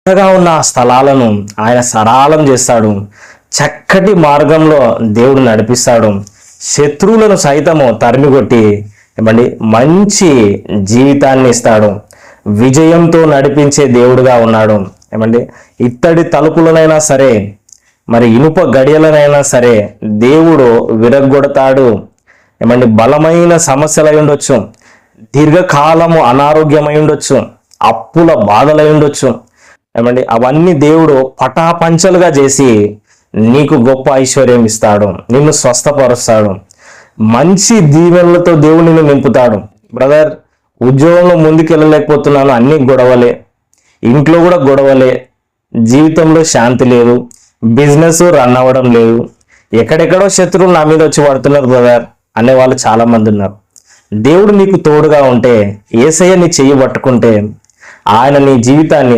చక్కగా ఉన్న ఆ స్థలాలను ఆయన సరళం చేస్తాడు. చక్కటి మార్గంలో దేవుడు నడిపిస్తాడు. శత్రువులను సైతము తరిమికొట్టి ఏమండి మంచి జీవితాన్ని ఇస్తాడు. విజయంతో నడిపించే దేవుడుగా ఉన్నాడు. ఏమండి ఇత్తడి తలుపులనైనా సరే, మరి ఇనుప గడియలనైనా సరే దేవుడు విరగ్గొడతాడు. ఏమండి బలమైన సమస్యలై ఉండొచ్చు, దీర్ఘకాలము అనారోగ్యమై ఉండొచ్చు, అప్పుల బాధలై ఉండొచ్చు. ఏమండి అవన్నీ దేవుడు పటాపంచలుగా చేసి నీకు గొప్ప ఐశ్వర్యం ఇస్తాడు, నిన్ను స్వస్థపరుస్తాడు, మంచి దీవెనలతో దేవుడు నిన్ను నింపుతాడు. బ్రదర్, ఉద్యోగంలో ముందుకెళ్ళలేకపోతున్నాను, అన్ని గొడవలే, ఇంట్లో కూడా గొడవలే, జీవితంలో శాంతి లేదు, బిజినెస్ రన్ అవ్వడం లేదు, ఎక్కడెక్కడో శత్రువులు నా మీద వచ్చి పడుతున్నారు బ్రదర్ అనే వాళ్ళు చాలా మంది ఉన్నారు. దేవుడు నీకు తోడుగా ఉంటే, యేసయ్య నీ చెయ్యి పట్టుకుంటే ఆయన నీ జీవితాన్ని